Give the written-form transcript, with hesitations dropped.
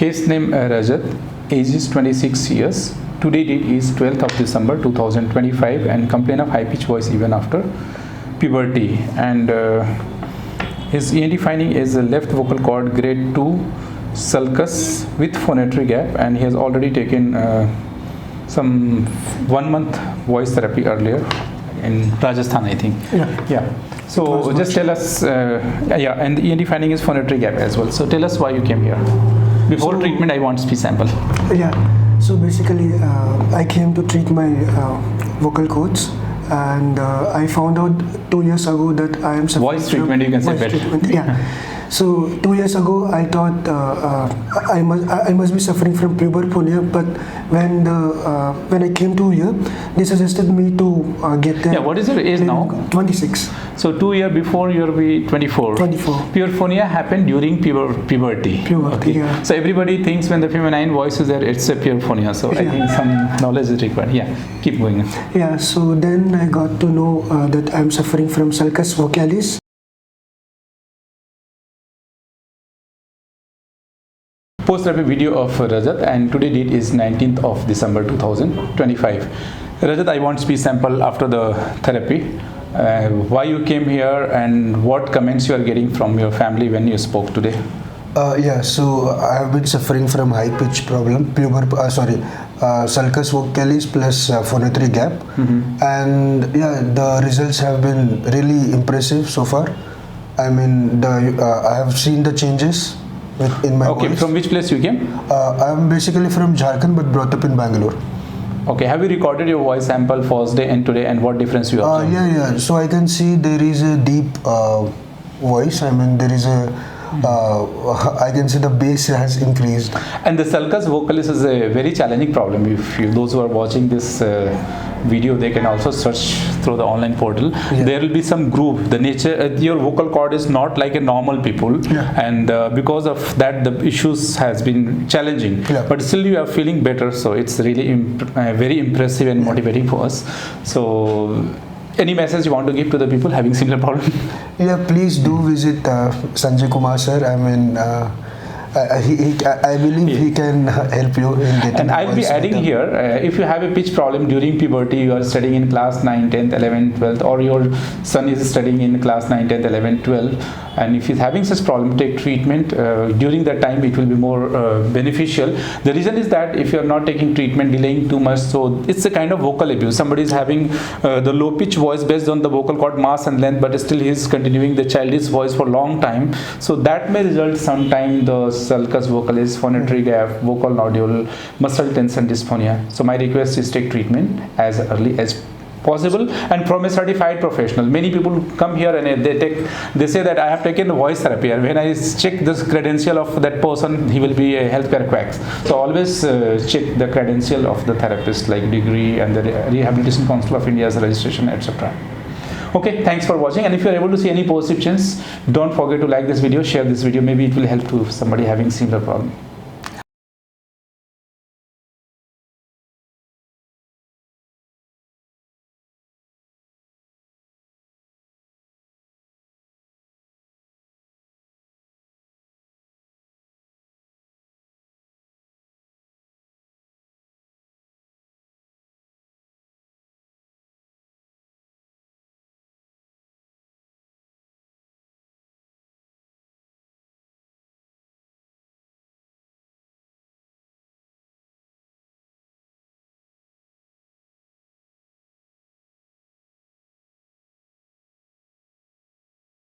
Case name Rajat, age is 26 years. Today date is 12th of December 2025 and complain of high pitch voice even after puberty. And his ENT finding is a left vocal cord grade 2 sulcus with phonatory gap, and he has already taken some 1 month voice therapy earlier in Rajasthan, I think. Yeah. So just tell us, and the ENT finding is phonatory gap as well. So tell us why you came here. Before treatment, I want speech sample. Yeah. So basically, I came to treat my vocal cords, and I found out 2 years ago that I am suffering voice treatment. You can say better. Yeah. So 2 years ago, I thought I must be suffering from puberphonia, but when I came to here, they suggested me to get the. Yeah. What is your age now? 26. So 2 years before you'll be 24. 24. Puberphonia happened during puberty. Puberty. Yeah. So everybody thinks when the feminine voice is there, it's a puberphonia. So I think some knowledge is required. Yeah. Keep going. Yeah. So then I got to know that I'm suffering from Sulcus Vocalis. Post-therapy video of Rajat, and today date is 19th of December 2025. Rajat, I want speech sample after the therapy. Why you came here and what comments you are getting from your family when you spoke today? So I have been suffering from high pitch problem, sulcus vocalis plus phonatory gap, and the results have been really impressive so far. I mean, I have seen the changes in my voice. From which place you came? I am basically from Jharkhand but brought up in Bangalore. Okay, have you recorded your voice sample first day and today, and what difference you observed? So I can see there is a deep voice. I mean, there is a I can see the bass has increased. And the sulcus vocalis is a very challenging problem. If those who are watching this video, they can also search through the online portal. Yeah. There will be some groove. The nature, your vocal cord is not like a normal people, and because of that, the issues has been challenging. Yeah. But still, you are feeling better. So it's really very impressive and motivating for us. So. Any message you want to give to the people having similar problem? Yeah, please do visit Sanjay Kumar sir. I mean, I believe he can help you in getting. And I'll be adding here, if you have a pitch problem during puberty, you are studying in class 9, 10th, 11th, 12th, or your son is studying in class 9, 10th, 11th, 12th, and if he's having such problem, take treatment. During that time, it will be more beneficial. The reason is that if you're not taking treatment, delaying too much, so it's a kind of vocal abuse. Somebody is having the low pitch voice based on the vocal cord mass and length, but still he's continuing the childish voice for a long time. So that may result sometime the sulcus vocalis, phonatory gap, vocal nodule, muscle tension dysphonia. So my request is take treatment as early as possible and from a certified professional. Many people come here and they say that I have taken the voice therapy, and when I check this credential of that person, he will be a healthcare quack. So always check the credential of the therapist, like degree and the Rehabilitation Council of India's registration, etc. Okay, thanks for watching, and if you are able to see any positive change, don't forget to like this video, share this video. Maybe it will help to somebody having similar problem.